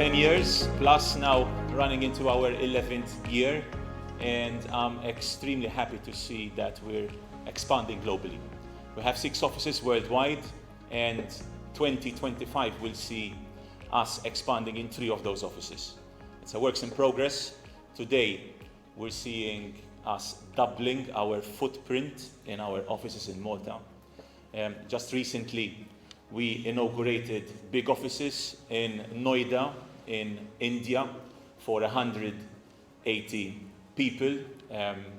10 years plus now, running into our 11th year, and I'm extremely happy to see that we're expanding globally. We have 6 offices worldwide, and 2025 will see us expanding in 3 of those offices. It's a work in progress. Today, we're seeing us doubling our footprint in our offices in Malta. Just recently, we inaugurated big offices in Noida, in India, for 180 people.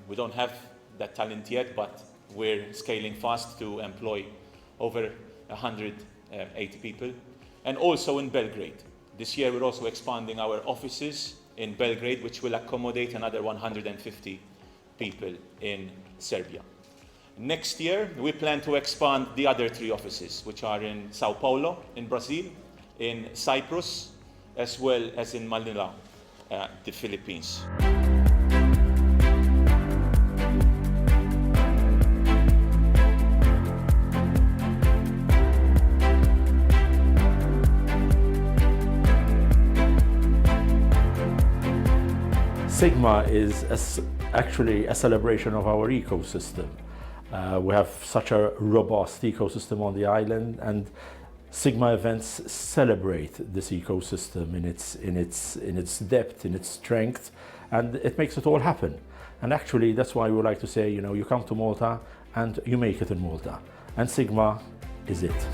We don't have that talent yet, but we're scaling fast to employ over 180 people. And also in Belgrade. This year, we're also expanding our offices in Belgrade, which will accommodate another 150 people in Serbia. Next year, we plan to expand the other 3 offices, which are in Sao Paulo, in Brazil, in Cyprus, as well as in Manila, the Philippines. SiGMA is actually a celebration of our ecosystem. We have such a robust ecosystem on the island, and SiGMA events celebrate this ecosystem in its depth, in its strength, and it makes it all happen. And actually, that's why we like to say, you come to Malta and you make it in Malta, and SiGMA is it.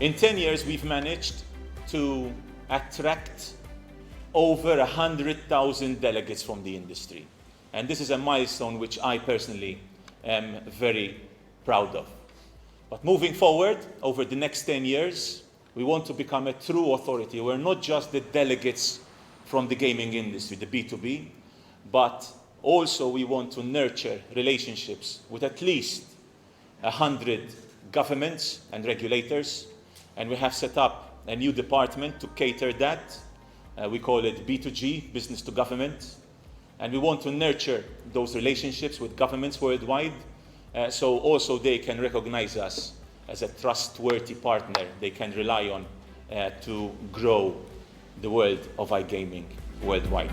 In 10 years, we've managed to attract over 100,000 delegates from the industry. And this is a milestone which I personally am very proud of. But moving forward, over the next 10 years, we want to become a true authority. We're not just the delegates from the gaming industry, the B2B, but also we want to nurture relationships with at least 100 governments and regulators. And we have set up a new department to cater that. We call it B2G, business to government. And we want to nurture those relationships with governments worldwide, so also they can recognize us as a trustworthy partner they can rely on to grow the world of iGaming worldwide.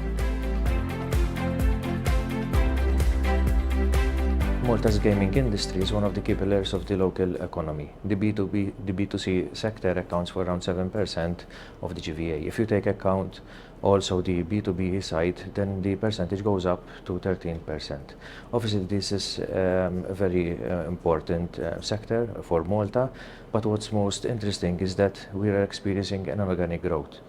Malta's gaming industry is one of the key pillars of the local economy. The B2C sector accounts for around 7% of the GVA. If you take account also the B2B side, then the percentage goes up to 13%. Obviously, this is a very important sector for Malta, but what's most interesting is that we are experiencing an organic growth.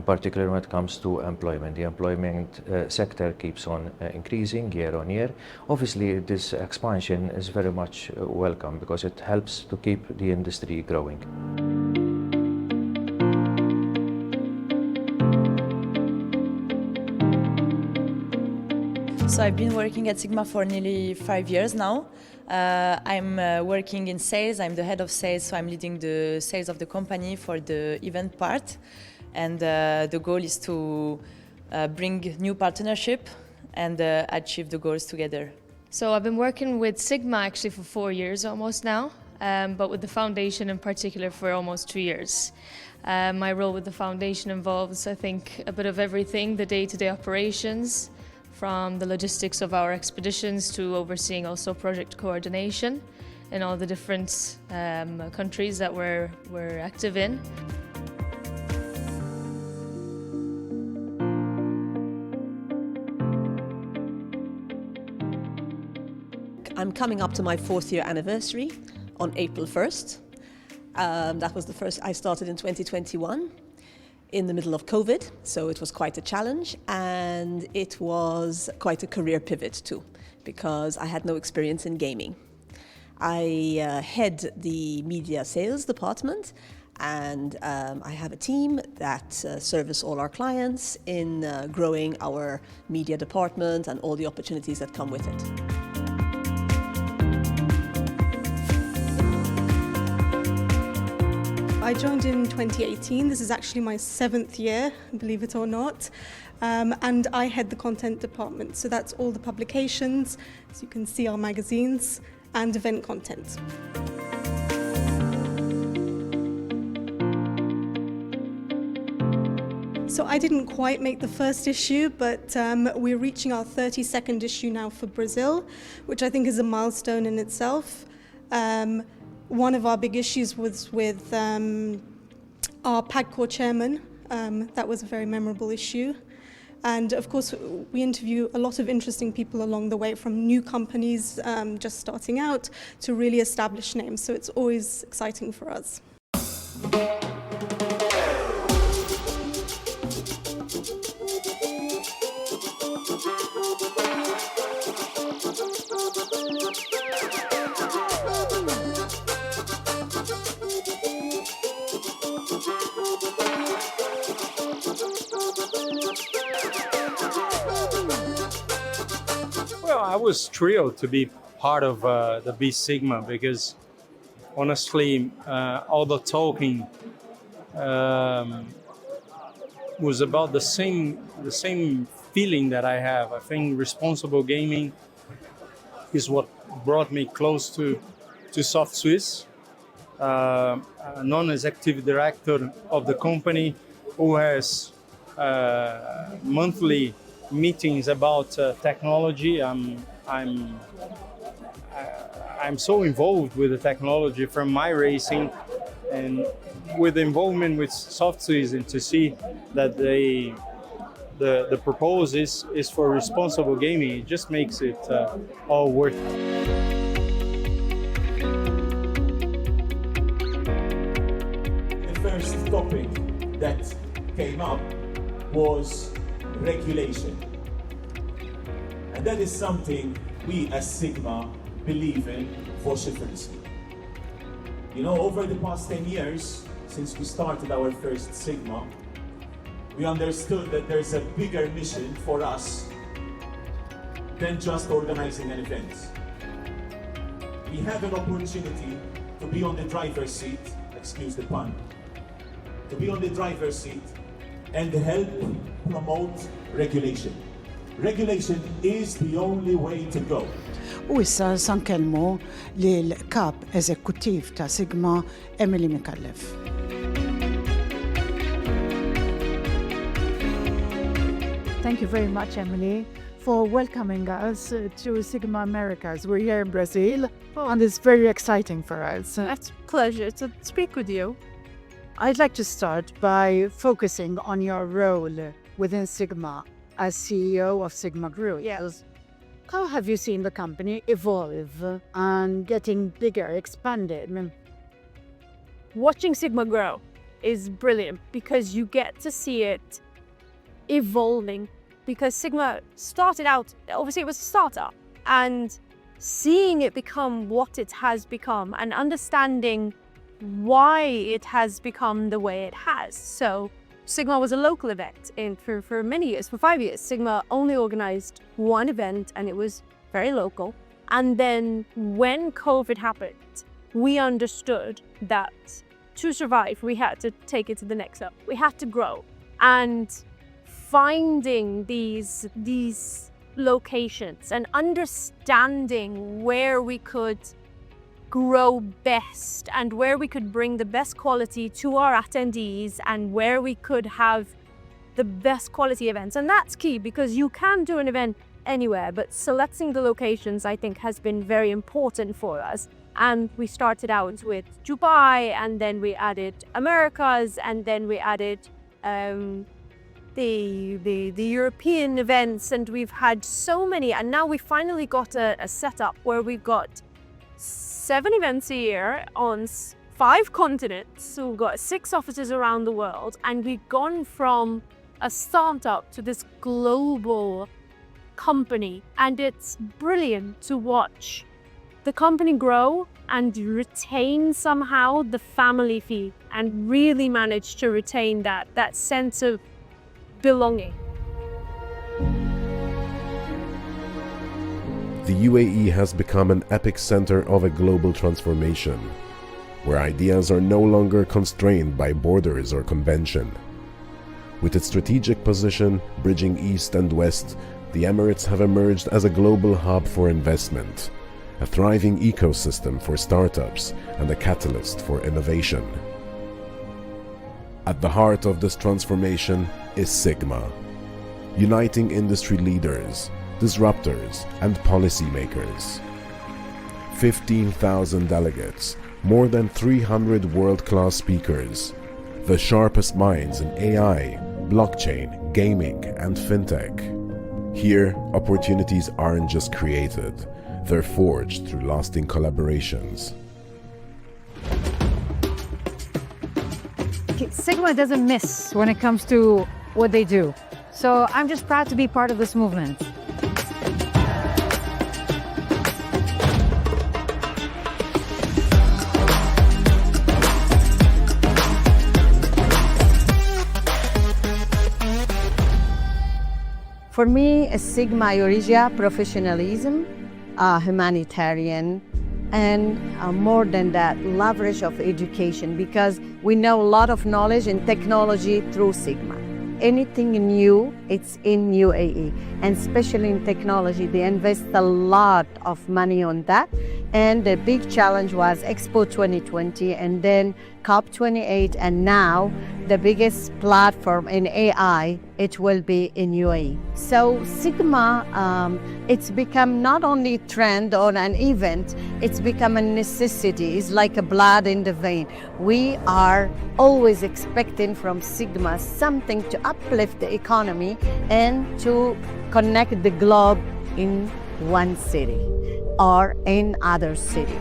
Particularly when it comes to employment. The employment sector keeps on increasing year on year. Obviously, this expansion is very much welcome because it helps to keep the industry growing. So I've been working at SiGMA for nearly 5 years now. I'm working in sales. I'm the head of sales, so I'm leading the sales of the company for the event part. And the goal is to bring new partnership and achieve the goals together. So I've been working with SiGMA actually for 4 years almost now, but with the foundation in particular for almost 2 years. My role with the foundation involves, I think, a bit of everything, the day-to-day operations, from the logistics of our expeditions to overseeing also project coordination in all the different countries that we're active in. I'm coming up to my 4th year anniversary on April 1st. That was the first, I started in 2021 in the middle of COVID, so it was quite a challenge, and it was quite a career pivot too, because I had no experience in gaming. I head the media sales department, and I have a team that service all our clients in growing our media department and all the opportunities that come with it. I joined in 2018. This is actually my 7th year, believe it or not. And I head the content department. So that's all the publications. As you can see, our magazines, and event content. So I didn't quite make the first issue, but we're reaching our 32nd issue now for Brazil, which I think is a milestone in itself. One of our big issues was with our PAGCOR chairman. That was a very memorable issue. And of course, we interview a lot of interesting people along the way, from new companies just starting out to really established names. So it's always exciting for us. Well, I was thrilled to be part of the B Sigma because honestly, all the talking was about the same feeling that I have. I think responsible gaming is what brought me close to Soft Swiss, a non-executive director of the company who has monthly meetings about technology. I'm so involved with the technology from my racing, and with the involvement with Soft Swiss, and to see that the proposal is for responsible gaming, it just makes it all worth it. The first topic that came up was regulation. And that is something we as Sigma believe in vociferously. You know, over the past 10 years, since we started our first Sigma, we understood that there's a bigger mission for us than just organizing an event. We have an opportunity to be on the driver's seat, excuse the pun, to be on the driver's seat and help promote regulation. Regulation is the only way to go. U issa sankellmu lill-kap eżekuttiv ta' Sigma, Emily Mikallef. Thank you very much, Emily, for welcoming us to Sigma Americas. We're here in Brazil, and it's very exciting for us. It's a pleasure to speak with you. I'd like to start by focusing on your role within Sigma as CEO of Sigma Group. Yes. How have you seen the company evolve and getting bigger, expanded? Watching Sigma grow is brilliant because you get to see it evolving, because Sigma started out, obviously it was a startup, and seeing it become what it has become and understanding why it has become the way it has. So Sigma was a local event for many years. For 5 years, Sigma only organized one event, and it was very local. And then when COVID happened, we understood that to survive, we had to take it to the next level. We had to grow. And finding these locations and understanding where we could grow best and where we could bring the best quality to our attendees and where we could have the best quality events. And that's key, because you can do an event anywhere, but selecting the locations, I think, has been very important for us. And we started out with Dubai, and then we added Americas, and then we added the European events, and we've had so many. And now we finally got a setup where we've got 7 events a year on 5 continents. So we've got 6 offices around the world, and we've gone from a startup to this global company. And it's brilliant to watch the company grow and retain somehow the family feel, and really manage to retain that sense of belonging. The UAE has become an epicenter of a global transformation, where ideas are no longer constrained by borders or convention. With its strategic position bridging East and West, the Emirates have emerged as a global hub for investment, a thriving ecosystem for startups and a catalyst for innovation. At the heart of this transformation is SiGMA, uniting industry leaders, disruptors, and policymakers. 15,000 delegates, more than 300 world-class speakers, the sharpest minds in AI, blockchain, gaming, and fintech. Here, opportunities aren't just created, they're forged through lasting collaborations. SiGMA doesn't miss when it comes to what they do. So I'm just proud to be part of this movement. For me, SiGMA Eurasia professionalism, humanitarian, and more than that, leverage of education, because we know a lot of knowledge and technology through SiGMA. Anything new, it's in UAE, and especially in technology, they invest a lot of money on that. And the big challenge was Expo 2020, and then COP28, and now the biggest platform in AI, it will be in UAE. So SiGMA, it's become not only a trend or an event, it's become a necessity. It's like a blood in the vein. We are always expecting from SiGMA something to uplift the economy and to connect the globe in one city or in other cities.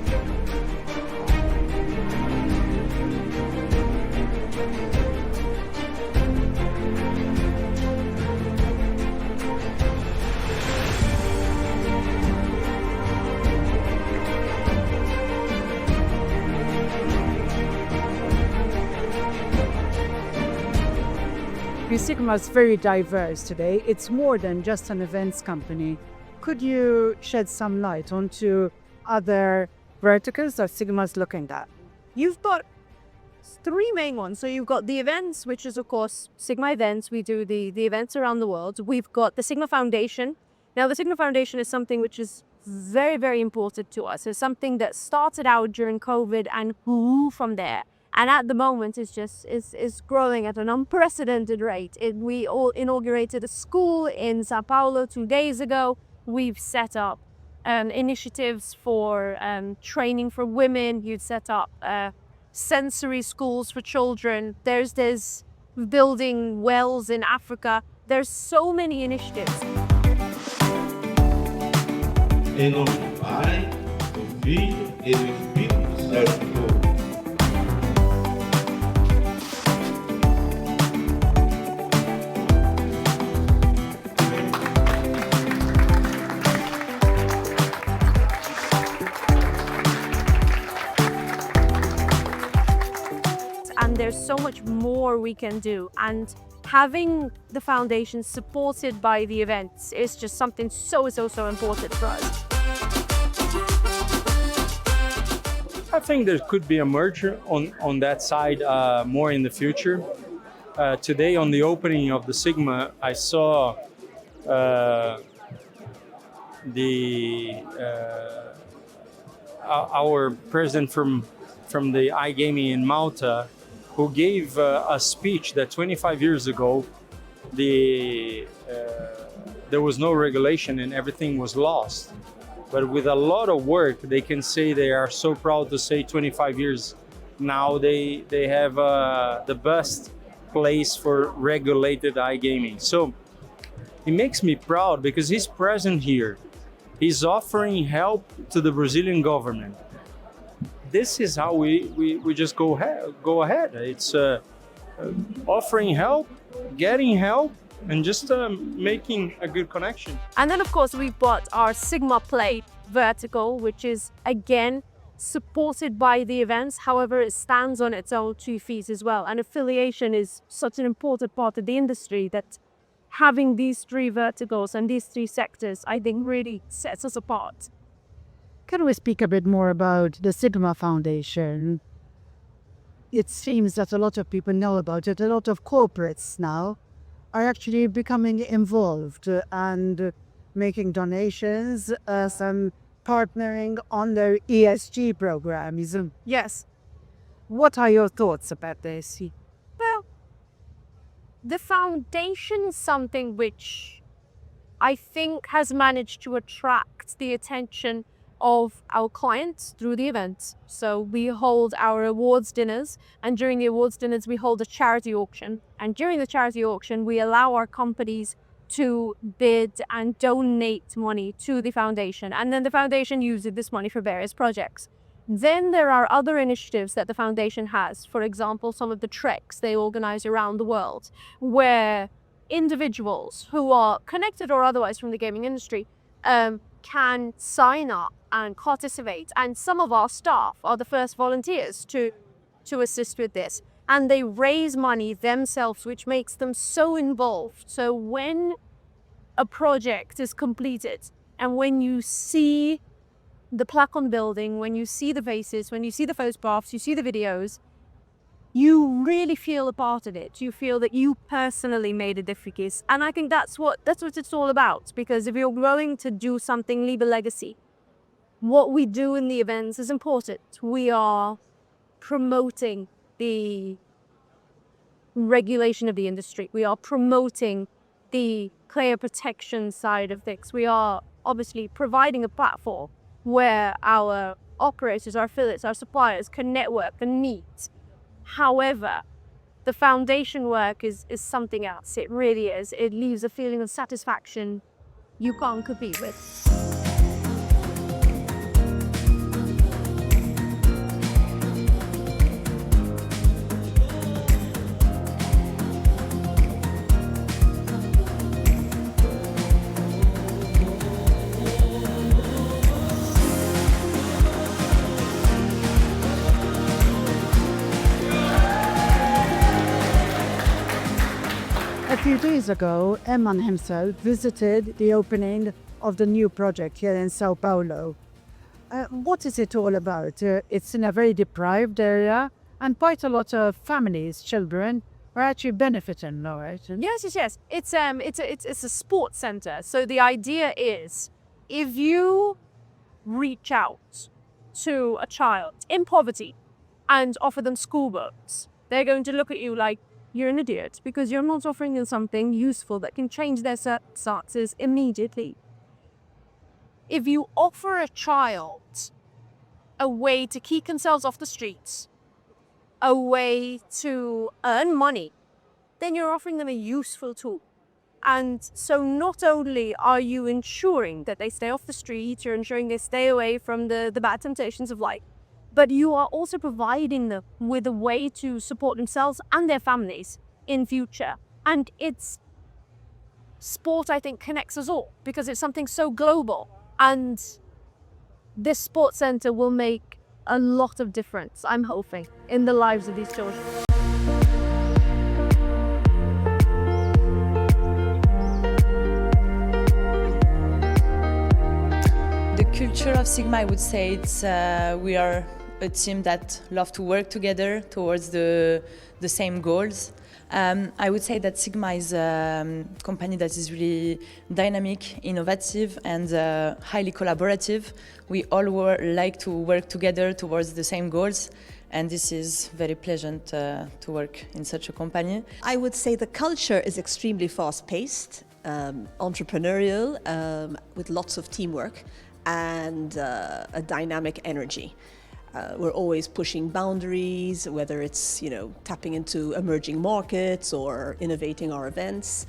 SiGMA is very diverse today. It's more than just an events company. Could you shed some light onto other verticals that SiGMA is looking at? You've got three main ones. So you've got the events, which is, of course, SiGMA events. We do the events around the world. We've got the SiGMA Foundation. Now, the SiGMA Foundation is something which is very, very important to us. It's something that started out during COVID and grew from there. And at the moment, it's just is growing at an unprecedented rate. We all inaugurated a school in Sao Paulo 2 days ago. We've set up initiatives for training for women. You'd set up sensory schools for children. There's building wells in Africa. There's so many initiatives. Em nome do Pai, do Filho e do Espírito Santo. And there's so much more we can do. And having the foundation supported by the events is just something so important for us. I think there could be a merger on that side more in the future. Today on the opening of the SiGMA, I saw our president from the iGaming in Malta, who gave a speech that 25 years ago there was no regulation and everything was lost. But with a lot of work, they can say they are so proud to say 25 years now they have the best place for regulated iGaming. So it makes me proud because he's present here. He's offering help to the Brazilian government. This is how we just go ahead. It's offering help, getting help, and just making a good connection. And then, of course, we've got our SiGMA Play vertical, which is, again, supported by the events. However, it stands on its own 2 feet as well. And affiliation is such an important part of the industry that having these 3 verticals and these 3 sectors, I think, really sets us apart. Can we speak a bit more about the SiGMA Foundation? It seems that a lot of people know about it. A lot of corporates now are actually becoming involved and making donations. Some partnering on their ESG programs. Yes. What are your thoughts about this? Well, the foundation is something which I think has managed to attract the attention of our clients through the events. So we hold our awards dinners, and during the awards dinners we hold a charity auction. And during the charity auction we allow our companies to bid and donate money to the foundation, and then the foundation uses this money for various projects. Then there are other initiatives that the foundation has. For example, some of the treks they organize around the world, where individuals who are connected or otherwise from the gaming industry can sign up and participate. And some of our staff are the first volunteers to assist with this. And they raise money themselves, which makes them so involved. So when a project is completed and when you see the plaque on the building, when you see the faces, when you see the photographs, you see the videos, you really feel a part of it. You feel that you personally made a difference. And I think that's what it's all about. Because if you're going to do something, leave a legacy, what we do in the events is important. We are promoting the regulation of the industry. We are promoting the player protection side of things. We are obviously providing a platform where our operators, our affiliates, our suppliers can network and meet. However, the foundation work is something else. It really is. It leaves a feeling of satisfaction you can't compete with. A few days ago, Eman himself visited the opening of the new project here in Sao Paulo. What is it all about? It's in a very deprived area, and quite a lot of families, children, are actually benefiting, no, right? Yes. It's a sports center. So the idea is, if you reach out to a child in poverty and offer them school books, they're going to look at you like you're an idiot because you're not offering them something useful that can change their circumstances immediately. If you offer a child a way to keep themselves off the streets, a way to earn money, then you're offering them a useful tool. And so not only are you ensuring that they stay off the streets, you're ensuring they stay away from the bad temptations of life, but you are also providing them with a way to support themselves and their families in future. And it's sport, I think, connects us all because it's something so global. And this sports center will make a lot of difference, I'm hoping, in the lives of these children. The culture of Sigma, I would say, it's we are a team that love to work together towards the same goals. I would say that Sigma is a company that is really dynamic, innovative, and highly collaborative. We all like to work together towards the same goals, and this is very pleasant to work in such a company. I would say the culture is extremely fast-paced, entrepreneurial, with lots of teamwork and a dynamic energy. We're always pushing boundaries, whether it's tapping into emerging markets or innovating our events.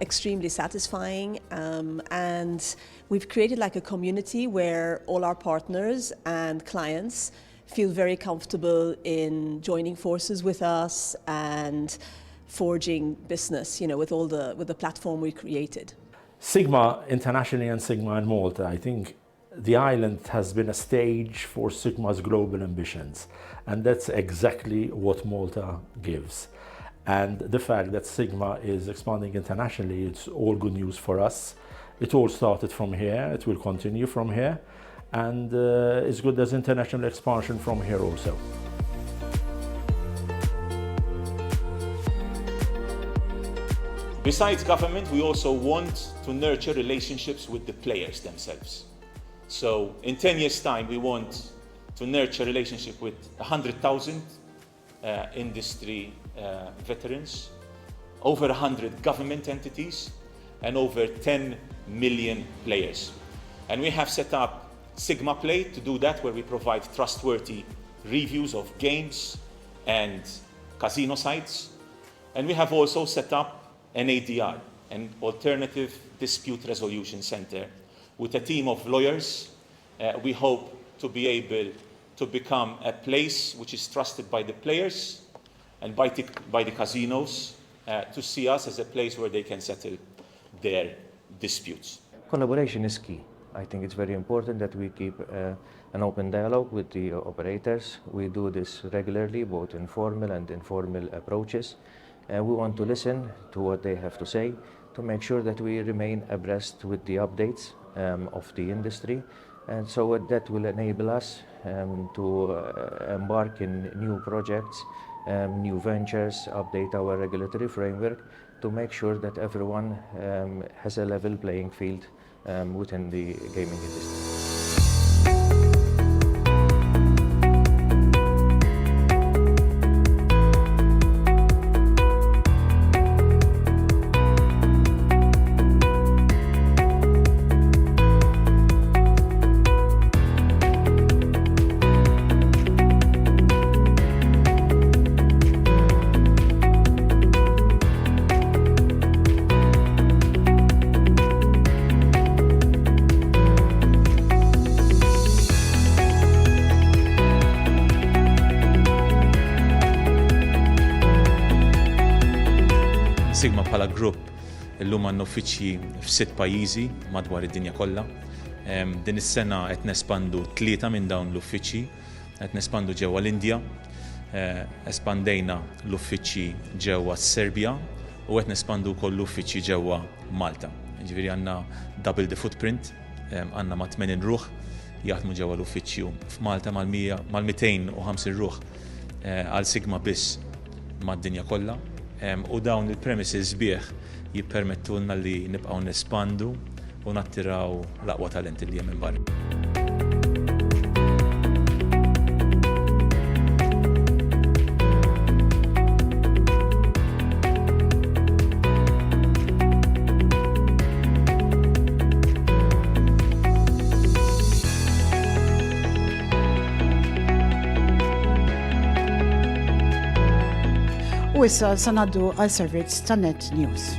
Extremely satisfying, and we've created like a community where all our partners and clients feel very comfortable in joining forces with us and forging business, with the platform we created. Sigma internationally and Sigma in Malta, I think the island has been a stage for Sigma's global ambitions, and that's exactly what Malta gives. And the fact that Sigma is expanding internationally, it's all good news for us. It all started from here, it will continue from here, and it's good there's international expansion from here also. Besides government, we also want to nurture relationships with the players themselves. So in 10 years' time, we want to nurture a relationship with 100,000 industry veterans, over 100 government entities, and over 10 million players. And we have set up Sigma Play to do that, where we provide trustworthy reviews of games and casino sites. And we have also set up an ADR, an Alternative Dispute Resolution Center, with a team of lawyers. We hope to be able to become a place which is trusted by the players and by the casinos, to see us as a place where they can settle their disputes. Collaboration is key. I think it's very important that we keep an open dialogue with the operators. We do this regularly, both informal and informal approaches. We want to listen to what they have to say to make sure that we remain abreast with the updates of the industry. And so that will enable us to embark in new projects, new ventures, update our regulatory framework to make sure that everyone has a level playing field within the gaming industry. Sigma bħala grupp illum għandna uffiċċji f'6 pajjiżi madwar id-dinja kollha. Din is-sena qed nespandu 3 minn dawn l-uffiċċji, qed nespandu ġewwa l-Indja, espandejna l-uffiċċji ġewwa s-Serbja u qed nespandu wkoll l-uffiċċji ġewwa Malta. Ġifieri għandna double the footprint, għandna ma' 80 ruħ jaħdmu ġewwa l-uffiċċju f'Malta mal-250 ruħ għal Sigma biss mad-dinja kollha. U dawn il-premises bieħ jippermettulna li nibqgħu nespandu u nattiraw l-aqwa talenti li hemm minn barra. U issa sanaddu għal servizz ta' Net News.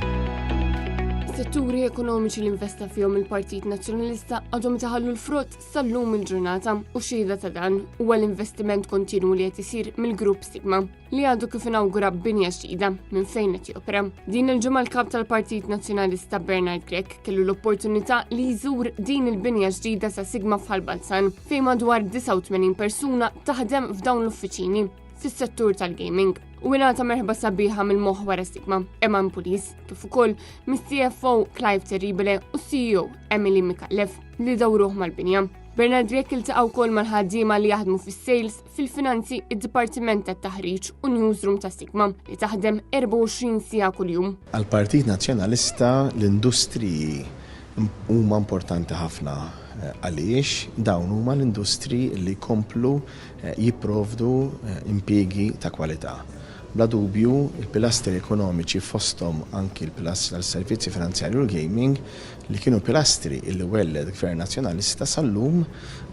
Setturi ekonomiċi li investa fihom il-Partit Nazzjonalista għadhom taħallu l-frott sal-lum il-ġurnata u xhieda ta' dan huwa l-investiment kontinwu li qed isir mill-Grupp Sigma li għadu kif inawgura binja ġdida minn fejn qed jopera. Din il-ġimgħa l-kap tal-Partit Nazzjonalista Bernard Grech kellu l-opportunità li jżur din il-binja ġdida sa' Sigma f'Ħalbalzan fejn madwar 89 persuna taħdem f'dawn l-uffiċini fis-settur tal-gaming. U ingħata merħba sabiħa mill-moħħ wara Sigma, Eman Pulis, kif ukoll mis-CFO Clive Terribile u CEO Emily Mikallef li dawruh mal-binja. Bernard Grech iltaqgħu wkoll mal-ħaddiema li jaħdmu fis-sales, fil-finanzi, id-Dipartiment tat-Taħriġ u Newsroom ta' Sigma li taħdem 24 siegħa kuljum. Għall-Partit Nazzjonalista l-industriji huma importanti ħafna għaliex dawn huma l-industri li jkomplu jipprovdu impjiegi ta' kwalità. Bla dubju, il-pilastri ekonomiċi fosthom anki il-pilastri tal-servizzi finanzjarji u l-gaming li kienu pilastri li welled Gvern Nazzjonalista sal-lum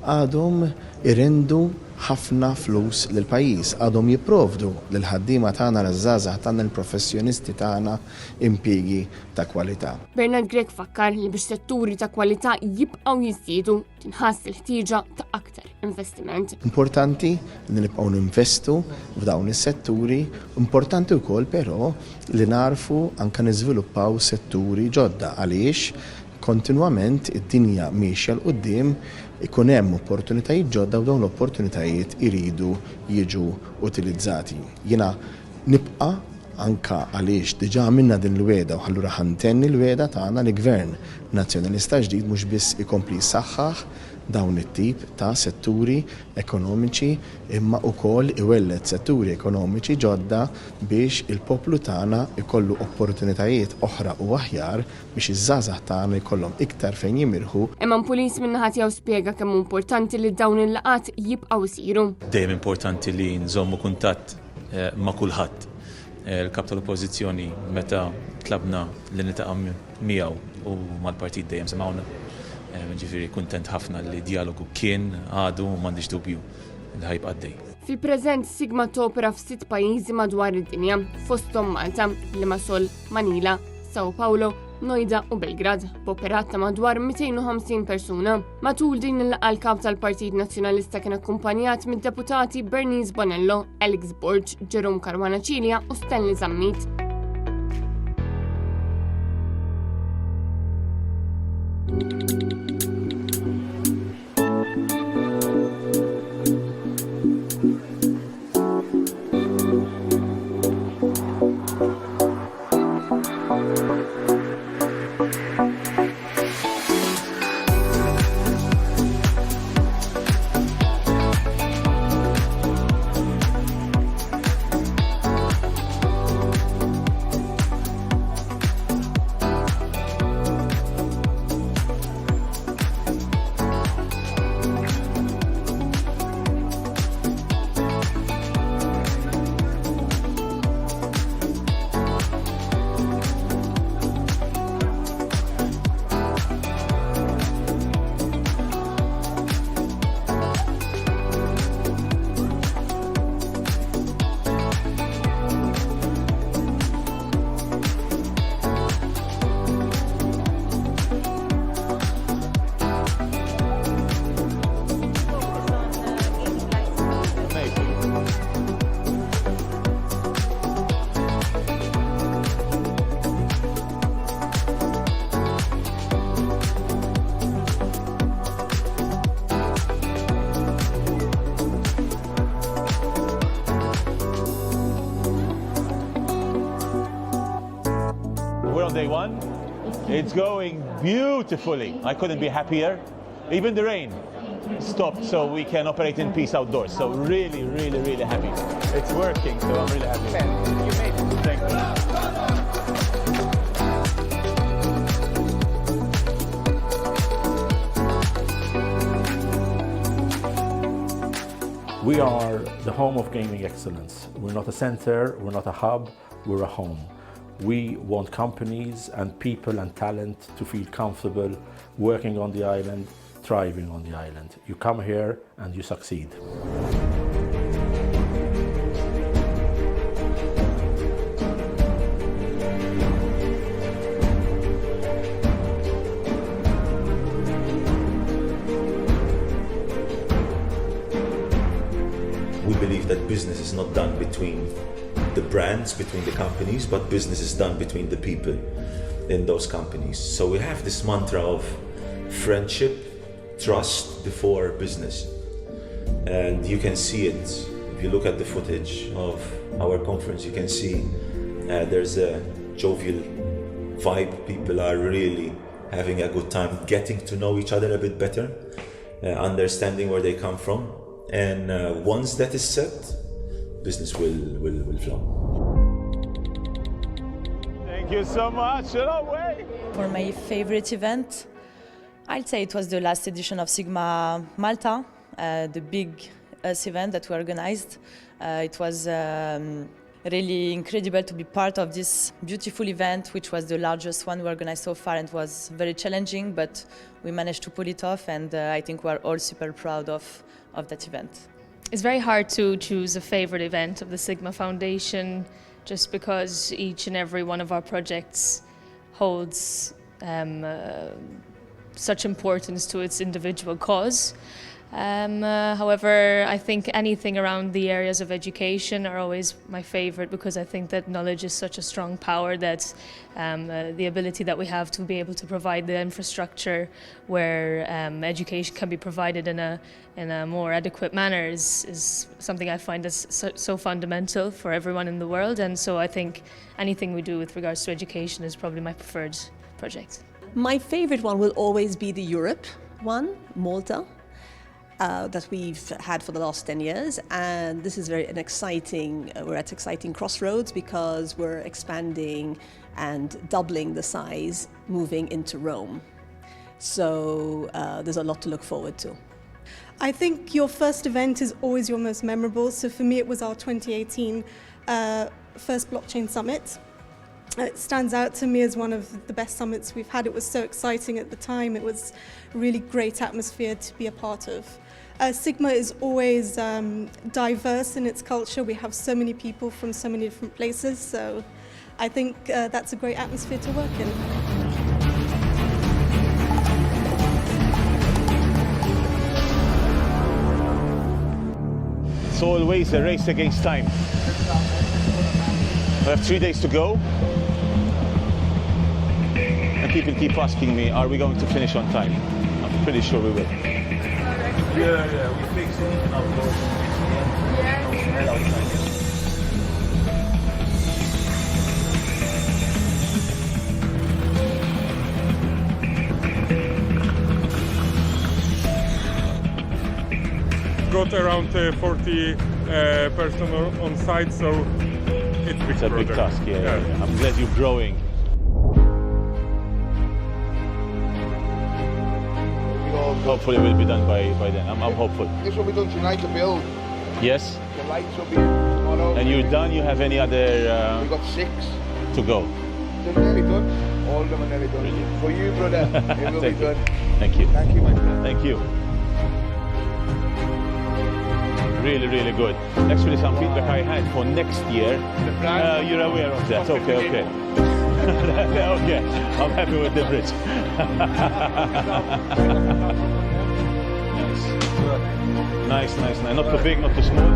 għadhom irrendu ħafna flus lil pajjiż, għadhom jipprovdu lil ħaddiema tagħna l-żgħażagħ tagħna l-professjonisti tagħna impjiegi ta' kwalità. Bernard Grech fakkar li biex setturi ta' kwalità jibqgħu jiżdiedu tinħass il-ħtieġa ta' aktar investiment. Importanti li nibqgħu ninvestu f'dawn is-setturi, importanti wkoll però li narfu anke niżviluppaw setturi ġodda għaliex kontinwament id-dinja miexja l-qudiem ikun hemm opportunitajiet ġodda u dawn l-opportunitajiet iridu jiġu utilizzati. Jiena nibqa' anka għaliex diġà minna din l-weda u allura ħantenni l-weda tagħna li gvern nazzjonalista ġdid mhux biss ikompli jsaħħaħ dawn it-tip ta' setturi ekonomiċi imma wkoll iwellet setturi ekonomiċi ġodda biex il-poplu tagħna ikollu opportunitajiet oħra u aħjar biex iż-żgħażagħ tagħna jkollhom iktar fejn jimirħu. Eman Pulis min-naħa tiegħu spjega kemm importanti li dawn il-laqat jibqgħu jsiru. Dejjem importanti li nżommu kuntatt ma' kulħadd. Il-kap tal-oppożizzjoni meta tlabna li nitaqgħu miegħu u mal-partit dejjem semgħuna. Ġifieri kuntent ħafna li dialogu kien għadu u m'għandix dubju li ħajbqa' għaddej. Fil-preżent Sigma topera f'6 pajjiżi madwar id-dinja, fosthom Malta, Limassol, Manila, Sao Paulo, Noida u Belgrad, b'operat ta' madwar 250 persuna. Matul din il-laqgħa l-kap tal-Partit Nazzjonalista kien akkumpanjat mid-deputati Bernice Bonello, Alex Borg, Jerome Caruana Cilja u Stanley Zammit. Day one. It's going beautifully. I couldn't be happier. Even the rain stopped so we can operate in peace outdoors. So really, really, really happy. It's working, so I'm really happy. You made it. Thank you. We are the home of gaming excellence. We're not a center, we're not a hub, we're a home. We want companies and people and talent to feel comfortable working on the island, thriving on the island. You come here and you succeed. We believe that business is not done between the brands, between the companies, but business is done between the people in those companies. So we have this mantra of friendship, trust before business. And you can see it. If you look at the footage of our conference, you can see there's a jovial vibe. People are really having a good time, getting to know each other a bit better, understanding where they come from. And once that is set, business will flow. Thank you so much. No way. For my favorite event, I'd say it was the last edition of SiGMA Malta, the big event that we organized. It was really incredible to be part of this beautiful event, which was the largest one we organized so far and was very challenging, but we managed to pull it off, and I think we're all super proud of that event. It's very hard to choose a favorite event of the SiGMA Foundation just because each and every one of our projects holds such importance to its individual cause. However, I think anything around the areas of education are always my favorite, because I think that knowledge is such a strong power that the ability that we have to be able to provide the infrastructure where education can be provided in a more adequate manner is something I find is so fundamental for everyone in the world. And so I think anything we do with regards to education is probably my preferred project. My favorite one will always be the Europe one, Malta. That we've had for the last 10 years, and this is we're at exciting crossroads because we're expanding and doubling the size, moving into Rome. So there's a lot to look forward to. I think your first event is always your most memorable. So for me, it was our 2018 first blockchain summit. It stands out to me as one of the best summits we've had. It was so exciting at the time. It was a really great atmosphere to be a part of. SiGMA is always diverse in its culture. We have so many people from so many different places, so I think that's a great atmosphere to work in. It's always a race against time. We have 3 days to go. And people keep asking me, are we going to finish on time? I'm pretty sure we will. Yeah, we fixed it in our board. Got around 40 personnel on site, so it's a big task. Yeah. I'm glad you're growing. Hopefully it will be done by then. I'm hopeful. This will be done tonight to build. Yes? The lights will be tomorrow. And you're done? You have any other... We've got 6. To go? They're nearly done. All of them are nearly done. Brilliant. For you, brother, it will be done. Thank you. Thank you, my friend. Thank you. Really, really good. Actually, some feedback I had for next year. You're aware of that. Okay. Okay, I'm happy with the bridge. Nice. Not too big, not too small.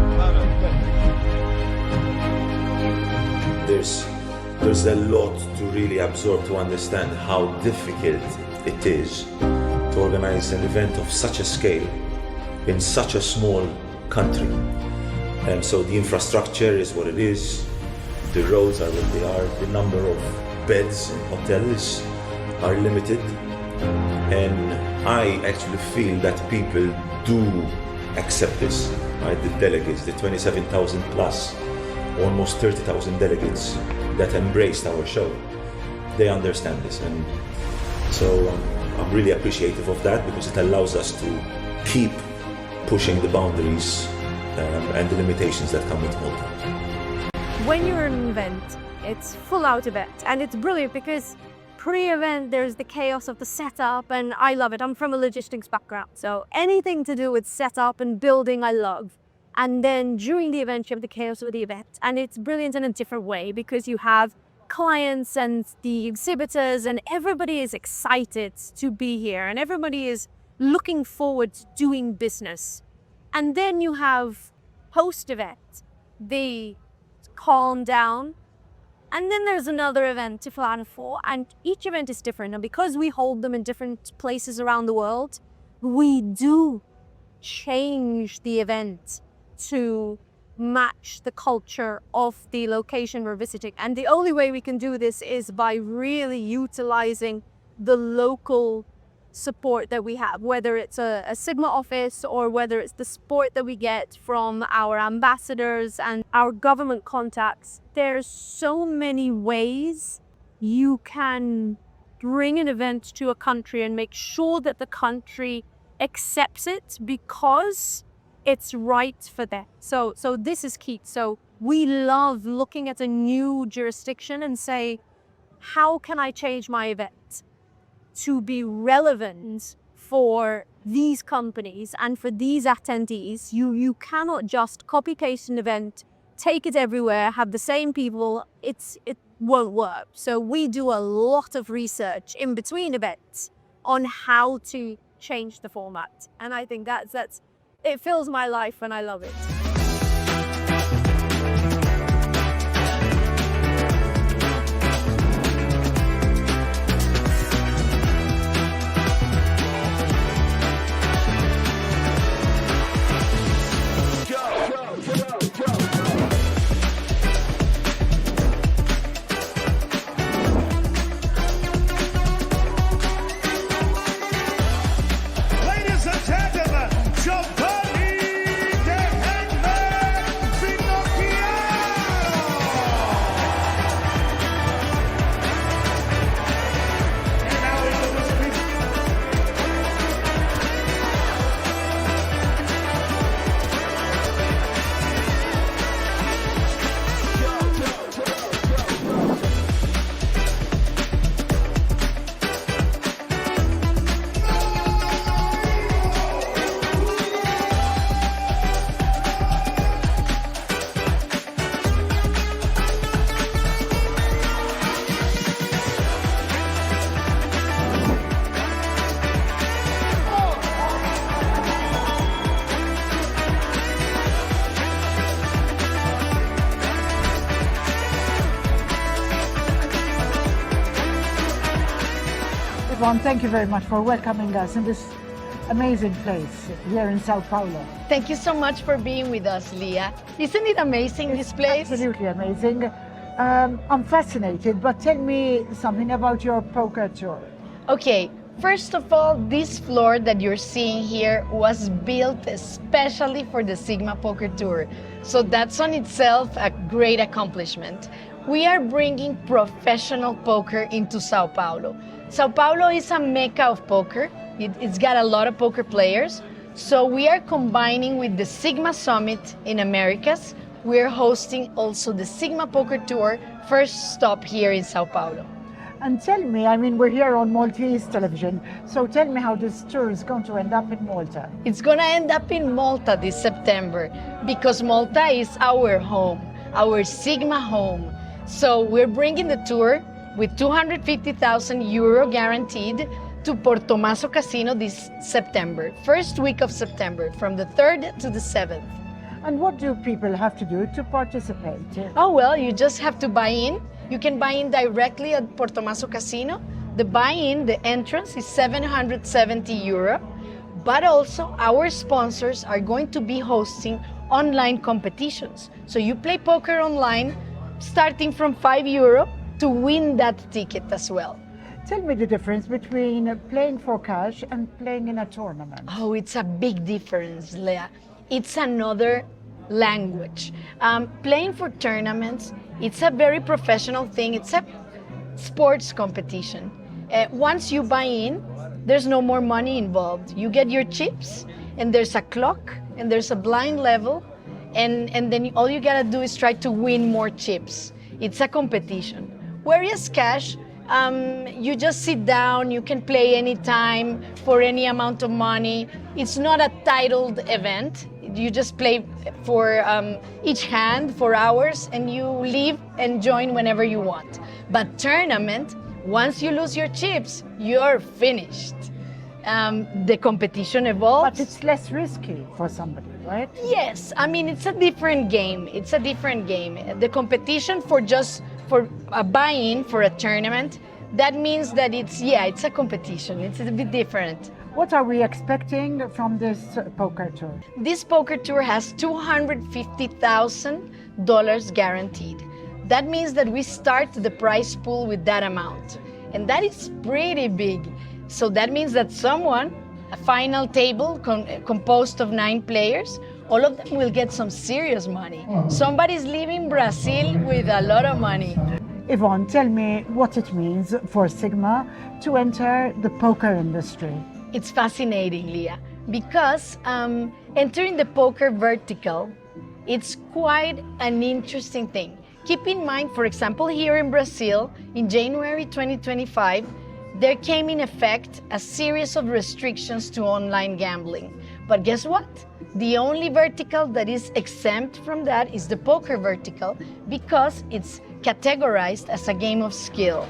There's a lot to really absorb to understand how difficult it is to organize an event of such a scale in such a small country. And so the infrastructure is what it is, the roads are what they are, the number of beds in hotels are limited, and I actually feel that people do accept this, right? The delegates, the 27,000 plus, almost 30,000 delegates that embraced our show, they understand this, and so I'm really appreciative of that because it allows us to keep pushing the boundaries and the limitations that come with Malta. When you're at an event, it's full out event, and it's brilliant because pre-event there's the chaos of the setup, and I love it. I'm from a logistics background, so anything to do with setup and building I love. And then during the event you have the chaos of the event, and it's brilliant in a different way because you have clients and the exhibitors, and everybody is excited to be here and everybody is looking forward to doing business. And then you have post-event, they calm down, and then there's another event to plan for, and each event is different. And because we hold them in different places around the world, we do change the event to match the culture of the location we're visiting. And the only way we can do this is by really utilizing the local support that we have, whether it's a SiGMA office or whether it's the support that we get from our ambassadors and our government contacts. There's so many ways you can bring an event to a country and make sure that the country accepts it because it's right for them. So this is key. So we love looking at a new jurisdiction and say, how can I change my event to be relevant for these companies and for these attendees? You cannot just copy paste an event, take it everywhere, have the same people. It won't work. So we do a lot of research in between events on how to change the format. And I think that's It fills my life and I love it. Yvonne, thank you very much for welcoming us in this amazing place here in Sao Paulo. Thank you so much for being with us, Leah. Isn't it amazing, this place? Absolutely amazing. I'm fascinated, but tell me something about your poker tour. Okay, first of all, this floor that you're seeing here was built especially for the SiGMA Poker Tour. So that's on itself a great accomplishment. We are bringing professional poker into Sao Paulo. Sao Paulo is a mecca of poker. It's got a lot of poker players. So we are combining with the SiGMA Summit in Americas. We're hosting also the SiGMA Poker Tour, first stop here in Sao Paulo. And tell me, I mean, we're here on Maltese television, so tell me how this tour is going to end up in Malta. It's going to end up in Malta this September because Malta is our home, our SiGMA home. So we're bringing the tour with 250,000 euro guaranteed to Portomaso Casino this September, first week of September, from the 3rd to the 7th. And what do people have to do to participate? Oh, well, you just have to buy in. You can buy in directly at Portomaso Casino. The buy-in, the entrance is 770 euro, but also our sponsors are going to be hosting online competitions. So you play poker online, starting from 5 euro to win that ticket as well. Tell me the difference between playing for cash and playing in a tournament. Oh, it's a big difference, Leah. It's another language. Playing for tournaments, it's a very professional thing. It's a sports competition. Once you buy in, there's no more money involved. You get your chips, and there's a clock, and there's a blind level, and then all you gotta do is try to win more chips. It's a competition. Whereas cash, you just sit down, you can play anytime for any amount of money. It's not a titled event. You just play for each hand for hours and you leave and join whenever you want. But tournament, once you lose your chips, you're finished. The competition evolves. But it's less risky for somebody, right? Yes, I mean, it's a different game. It's a different game. The competition for a buy-in for a tournament, that means that it's a competition. It's a bit different. What are we expecting from this poker tour? This poker tour has $250,000 guaranteed. That means that we start the prize pool with that amount. And that is pretty big. So that means that a final table composed of 9 players, all of them will get some serious money. Somebody's leaving Brazil with a lot of money. Yvonne, tell me what it means for SiGMA to enter the poker industry. It's fascinating, Leah, because entering the poker vertical, it's quite an interesting thing. Keep in mind, for example, here in Brazil, in January 2025, there came in effect a series of restrictions to online gambling. But guess what? The only vertical that is exempt from that is the poker vertical because it's categorized as a game of skill.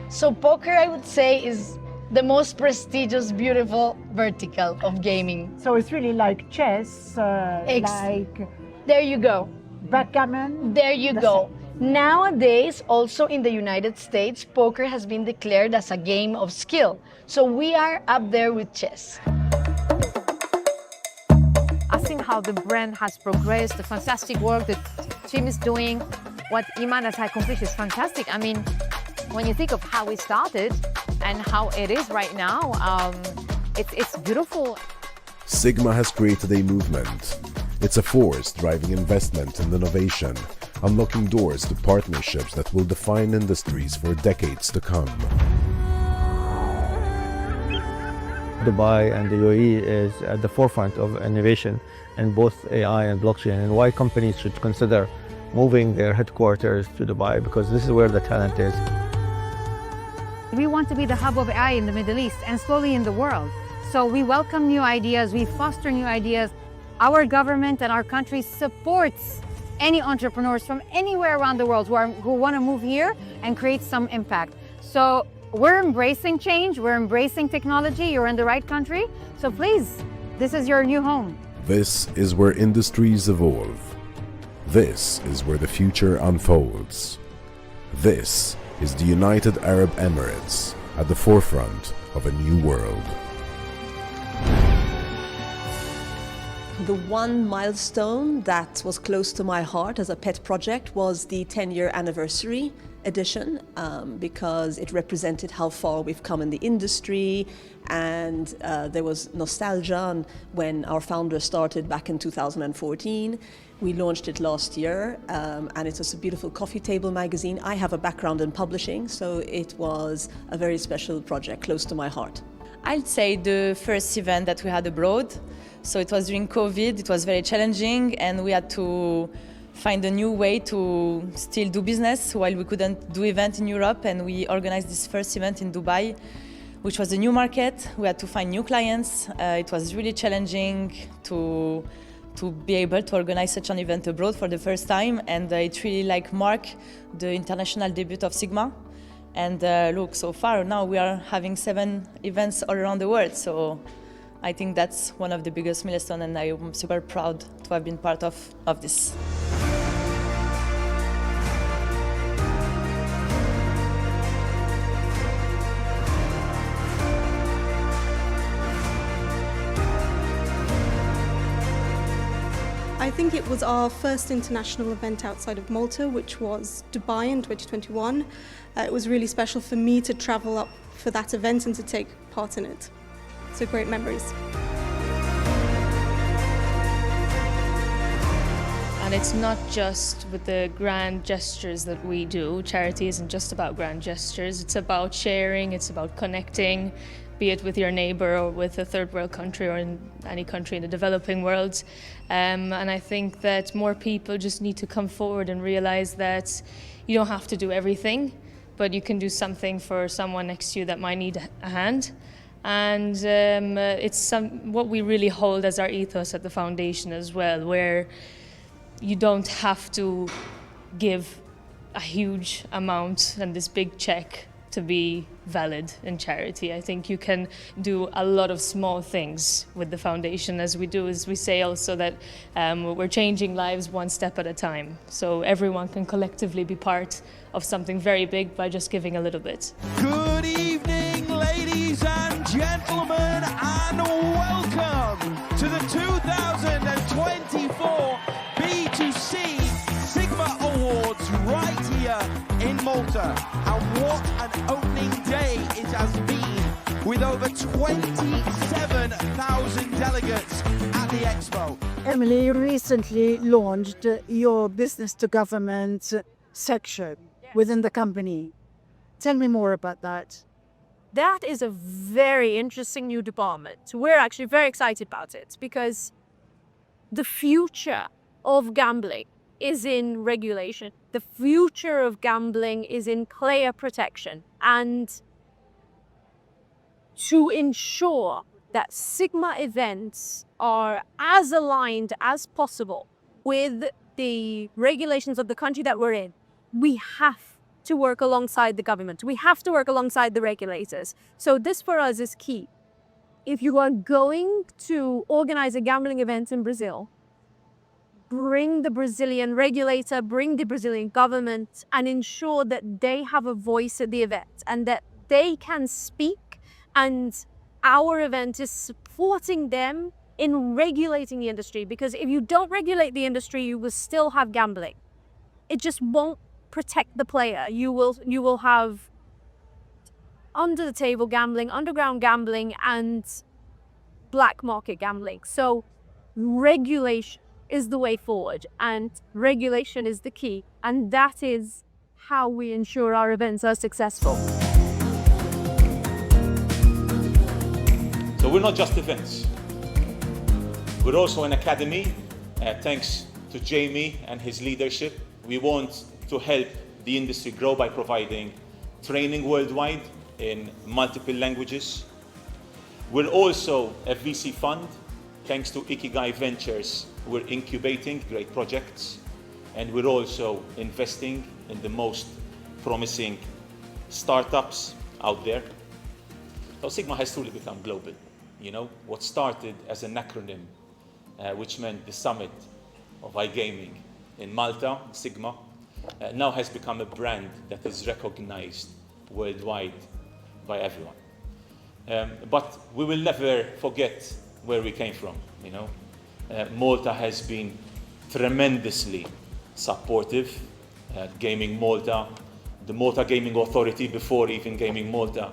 So poker, I would say, is the most prestigious, beautiful vertical of gaming. So it's really like chess, There you go. backgammon. There you go. Nowadays, also in the United States, poker has been declared as a game of skill. So we are up there with chess. I've seen how the brand has progressed, the fantastic work that team is doing. What Iman has accomplished is fantastic. I mean, when you think of how we started and how it is right now, it's beautiful. SiGMA has created a movement. It's a force driving investment and innovation, unlocking doors to partnerships that will define industries for decades to come. Dubai and the UAE is at the forefront of innovation in both AI and blockchain, and why companies should consider moving their headquarters to Dubai, because this is where the talent is. We want to be the hub of AI in the Middle East and slowly in the world. So we welcome new ideas, we foster new ideas. Our government and our country supports any entrepreneurs from anywhere around the world who want to move here and create some impact. So we're embracing change, we're embracing technology, you're in the right country. So please, this is your new home. This is where industries evolve. This is where the future unfolds. This is the United Arab Emirates at the forefront of a new world. The one milestone that was close to my heart as a pet project was the 10-year anniversary edition, because it represented how far we've come in the industry, and there was nostalgia when our founder started back in 2014. We launched it last year, and it was a beautiful coffee table magazine. I have a background in publishing, so it was a very special project, close to my heart. I'd say the first event that we had abroad. So it was during COVID, it was very challenging, and we had to find a new way to still do business while we couldn't do event in Europe, and we organized this first event in Dubai, which was a new market. We had to find new clients. It was really challenging to be able to organize such an event abroad for the first time, and it really marked the international debut of SiGMA. And look, so far now we are having 7 events all around the world. So I think that's one of the biggest milestones, and I'm super proud to have been part of this. I think it was our first international event outside of Malta, which was Dubai in 2021. It was really special for me to travel up for that event and to take part in it. So great memories. And it's not just with the grand gestures that we do. Charity isn't just about grand gestures. It's about sharing, it's about connecting, be it with your neighbor or with a third world country or in any country in the developing world. And I think that more people just need to come forward and realize that you don't have to do everything, but you can do something for someone next to you that might need a hand. And it's what we really hold as our ethos at the foundation as well, where you don't have to give a huge amount and this big check to be valid in charity. I think you can do a lot of small things with the foundation, as we say also that we're changing lives one step at a time. So everyone can collectively be part of something very big by just giving a little bit. Good evening, ladies and gentlemen, and welcome to the 2024 B2C SiGMA Awards right here in Malta. And what an opening day it has been, with over 27,000 delegates at the Expo. Emily, you recently launched your business to government section within the company. Tell me more about that. That is a very interesting new department. We're actually very excited about it because the future of gambling is in regulation. The future of gambling is in player protection. And to ensure that SiGMA events are as aligned as possible with the regulations of the country that we're in, we have to work alongside the government. We have to work alongside the regulators. So this for us is key. If you are going to organize a gambling event in Brazil, bring the Brazilian regulator, bring the Brazilian government, and ensure that they have a voice at the event and that they can speak, and our event is supporting them in regulating the industry. Because if you don't regulate the industry, you will still have gambling. It just won't protect the player. You will have under the table gambling, underground gambling, and black market gambling. So regulation is the way forward, and regulation is the key, and that is how we ensure our events are successful. So we're not just events. We're also an academy. Thanks to Jamie and his leadership, we want to help the industry grow by providing training worldwide in multiple languages. We're also a VC fund. Thanks to Ikigai Ventures, we're incubating great projects, and we're also investing in the most promising startups out there. So Sigma has truly become global. You know, what started as an acronym, which meant the Summit of iGaming in Malta, Sigma, now has become a brand that is recognized worldwide by everyone. But we will never forget where we came from, you know. Malta has been tremendously supportive. Gaming Malta, the Malta Gaming Authority, before even Gaming Malta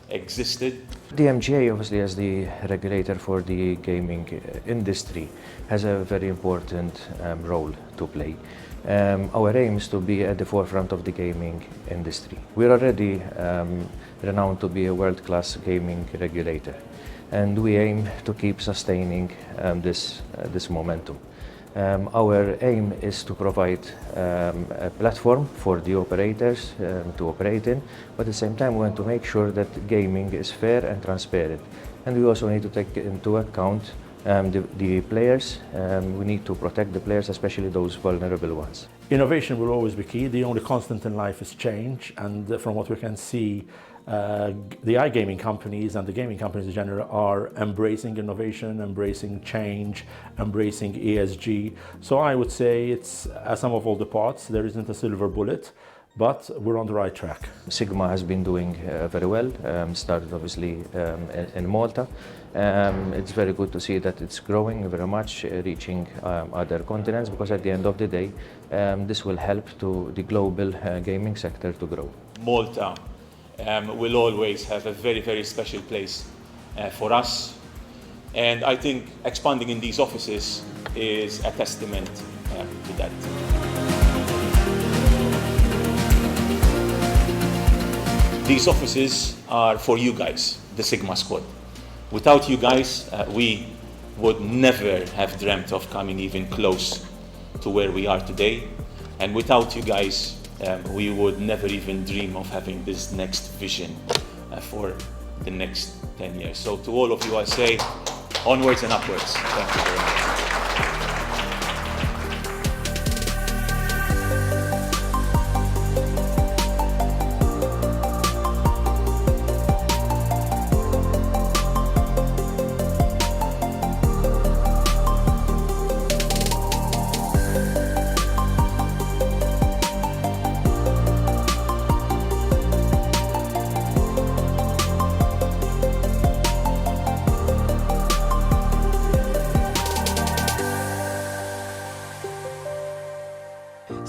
existed. The MGA, obviously, as the regulator for the gaming industry, has a very important role to play. Our aim is to be at the forefront of the gaming industry. We're already renowned to be a world-class gaming regulator, and we aim to keep sustaining this momentum. Our aim is to provide a platform for the operators to operate in, but at the same time we want to make sure that gaming is fair and transparent. And we also need to take into account the players. We need to protect the players, especially those vulnerable ones. Innovation will always be key. The only constant in life is change, and from what we can see, the iGaming companies and the gaming companies in general are embracing innovation, embracing change, embracing ESG. So I would say it's a sum of all the parts. There isn't a silver bullet, but we're on the right track. SiGMA has been doing very well. Started obviously in Malta. It's very good to see that it's growing very much, reaching other continents, because at the end of the day, this will help to the global gaming sector to grow. Malta will always have a very, very special place for us. And I think expanding in these offices is a testament to that. These offices are for you guys, the Sigma squad. Without you guys, we would never have dreamt of coming even close to where we are today. And without you guys, we would never even dream of having this next vision for the next 10 years. So to all of you, I say onwards and upwards. Thank you very much.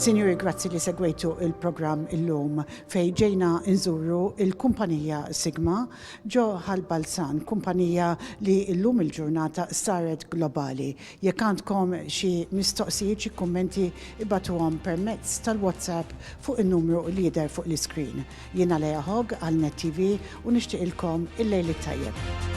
Signori, grazzi li segwejtu il-programm illum fej ġejna nżuru il-kumpanija Sigma ġo ħal-Balzan, kumpanija li illum il-ġurnata saret globali. Jekk għandkom xi mistoqsijiet, xi kummenti, ibatuhom permezz tal-WhatsApp fuq in-numru li jidher fuq l-iskrin. Jiena Hogg għal Net TV u nixtieqilkom il-lejl tajjeb.